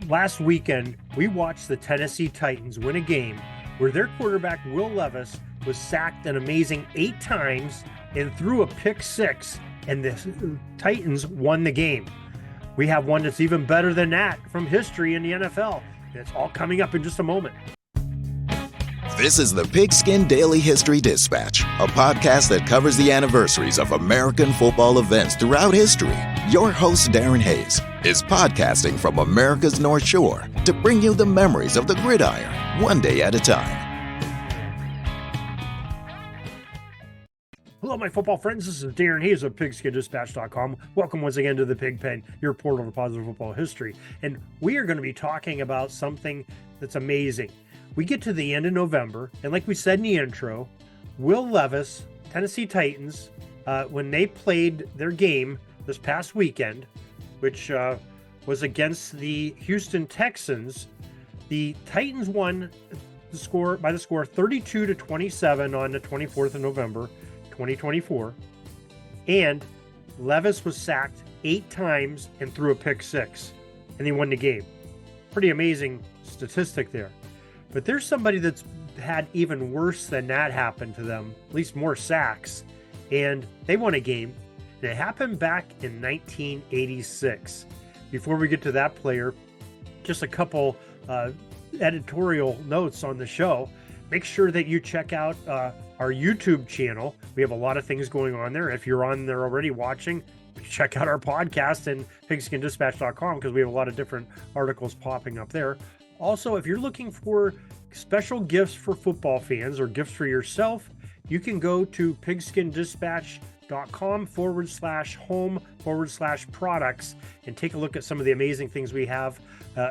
Last weekend, we watched the Tennessee Titans win a game where their quarterback, Will Levis, was sacked an amazing 8 times and threw a pick 6, and the Titans won the game. We have one that's even better than that from history in the NFL. And it's all coming up in just a moment. This is the Pigskin Daily History Dispatch, a podcast that covers the anniversaries of American football events throughout history. Your host, Darren Hayes, is podcasting from America's North Shore to bring you the memories of the gridiron, one day at a time. Hello, my football friends. This is Darren Hayes of PigskinDispatch.com. Welcome once again to the Pig Pen, your portal for positive football history. And we are going to be talking about something that's amazing. We get to the end of November, and like we said in the intro, Will Levis, Tennessee Titans, when they played their game this past weekend, which was against the Houston Texans, the Titans won the score 32-27 on the 24th of November, 2024, and Levis was sacked 8 times and threw a pick 6, and they won the game. Pretty amazing statistic there. But there's somebody that's had even worse than that happen to them, at least more sacks, and they won a game. And it happened back in 1986. Before we get to that player, just a couple editorial notes on the show. Make sure that you check out our YouTube channel. We have a lot of things going on there. If you're on there already watching, check out our podcast and PigskinDispatch.com because we have a lot of different articles popping up there. Also, if you're looking for special gifts for football fans or gifts for yourself, you can go to pigskindispatch.com/home/products and take a look at some of the amazing things we have,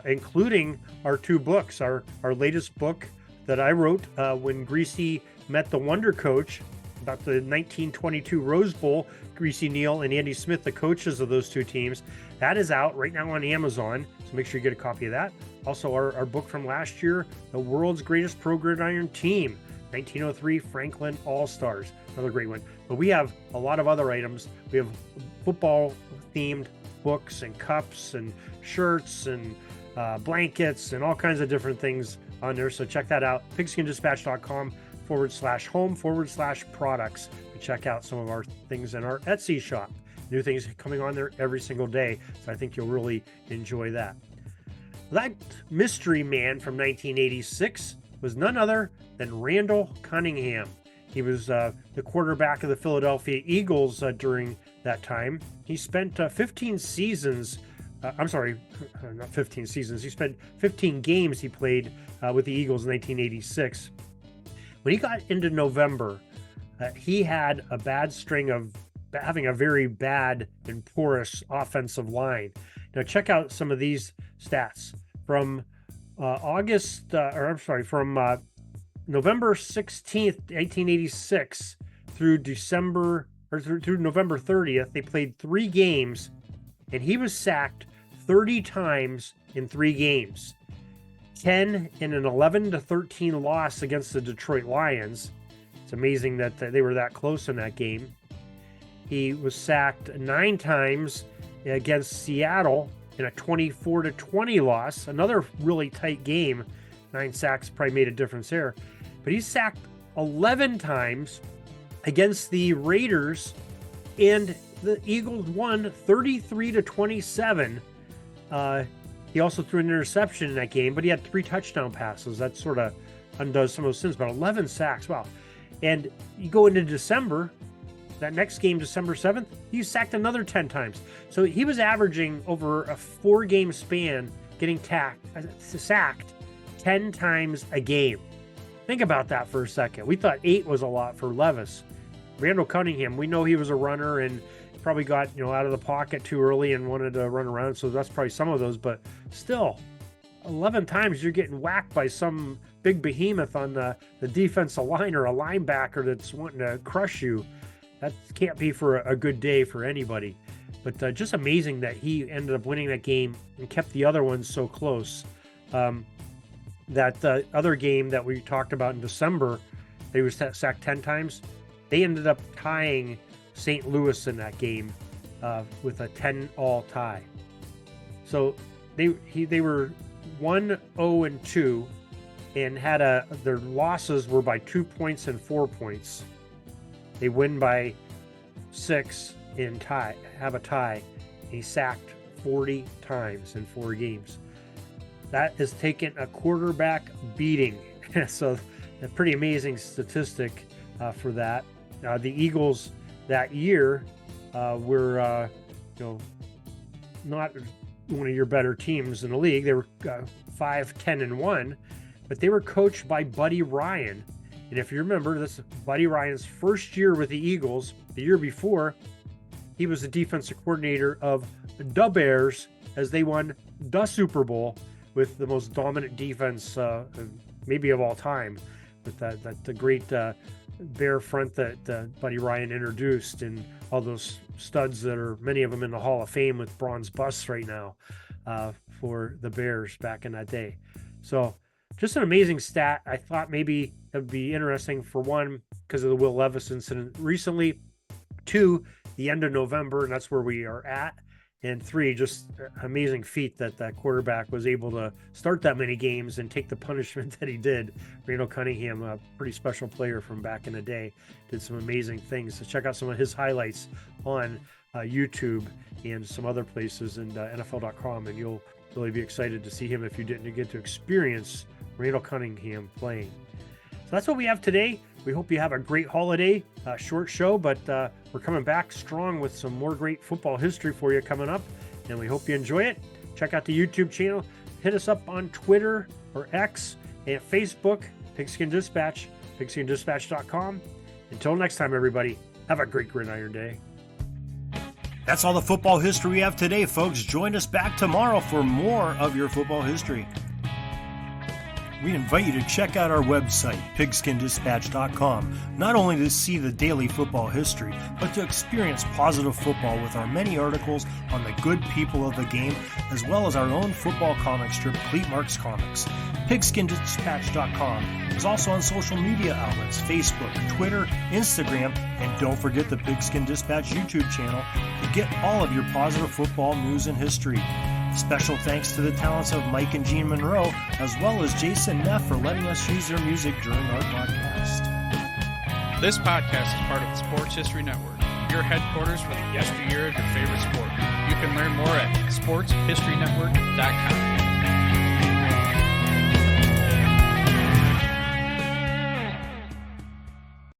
including our 2 books. Our latest book that I wrote when Greasy met the Wonder Coach about the 1922 Rose Bowl, Greasy Neal and Andy Smith, the coaches of those 2 teams. That is out right now on Amazon, so make sure you get a copy of that. Also, our book from last year, The World's Greatest Pro Gridiron Team, 1903 Franklin All-Stars, another great one. But we have a lot of other items. We have football-themed books and cups and shirts and blankets and all kinds of different things on there, so check that out, pigskindispatch.com/home/products, and check out some of our things in our Etsy shop. New things coming on there every single day, so I think you'll really enjoy that. That mystery man from 1986 was none other than Randall Cunningham. He was the quarterback of the Philadelphia Eagles during that time. He spent 15 seasons. Not 15 seasons. He spent 15 games he played with the Eagles in 1986. When he got into November, he had a bad string of having a very bad and porous offensive line. Now check out some of these stats from November 16th, 1886 through through November 30th. They played 3 games, and he was sacked 30 times in 3 games. 10 in an 11-13 loss against the Detroit Lions. It's amazing that they were that close in that game. He was sacked 9 times against Seattle in a 24-20 loss. Another really tight game. 9 sacks probably made a difference there. But he sacked 11 times against the Raiders, and the Eagles won 33-27. He also threw an interception in that game, but he had 3 touchdown passes. That sort of undoes some of those sins, but 11 sacks. Wow. And you go into December, that next game, December 7th, he sacked another 10 times. So he was averaging over a 4-game span getting sacked 10 times a game. Think about that for a second. We thought 8 was a lot for Levis. Randall Cunningham, we know he was a runner and probably got out of the pocket too early and wanted to run around, so that's probably some of those, but still 11 times you're getting whacked by some big behemoth on the defensive line or a linebacker that's wanting to crush you. That can't be for a good day for anybody. But just amazing that he ended up winning that game and kept the other ones so close. That other game that we talked about in December, they was sacked 10 times. They ended up tying St. Louis in that game with a 10-all tie. So they were 1-0-2 and had their losses were by 2 points and 4 points. They win by 6 and have a tie. He sacked 40 times in 4 games. That has taken a quarterback beating. So a pretty amazing statistic for that. The Eagles that year were not one of your better teams in the league. They were 5-10-1, but they were coached by Buddy Ryan. And if you remember, this is Buddy Ryan's first year with the Eagles. The year before, he was the defensive coordinator of the Bears as they won the Super Bowl with the most dominant defense maybe of all time, with the great Bear front that Buddy Ryan introduced, and all those studs that are many of them in the Hall of Fame with bronze busts right now for the Bears back in that day. So just an amazing stat. I thought maybe it would be interesting, for one, because of the Will Levis incident recently, 2, the end of November, and that's where we are at, and 3, just amazing feat that that quarterback was able to start that many games and take the punishment that he did. Randall Cunningham, a pretty special player from back in the day, did some amazing things. So check out some of his highlights on YouTube and some other places, and NFL.com, and you'll really be excited to see him if you didn't get to experience Randall Cunningham playing. So that's what we have today. We hope you have a great holiday. Short show, but we're coming back strong with some more great football history for you coming up, and we hope you enjoy it. Check out the YouTube channel. Hit us up on Twitter or X and Facebook, Pigskin Dispatch, pigskindispatch.com. Until next time, everybody, have a great Gridiron Day. That's all the football history we have today, folks. Join us back tomorrow for more of your football history. We invite you to check out our website, pigskindispatch.com, not only to see the daily football history, but to experience positive football with our many articles on the good people of the game, as well as our own football comic strip, Cleat Marks Comics. Pigskindispatch.com is also on social media outlets, Facebook, Twitter, Instagram, and don't forget the Pigskin Dispatch YouTube channel to get all of your positive football news and history. Special thanks to the talents of Mike and Gene Monroe, as well as Jason Neff, for letting us use their music during our podcast. This podcast is part of the Sports History Network, your headquarters for the yesteryear of your favorite sport. You can learn more at sportshistorynetwork.com.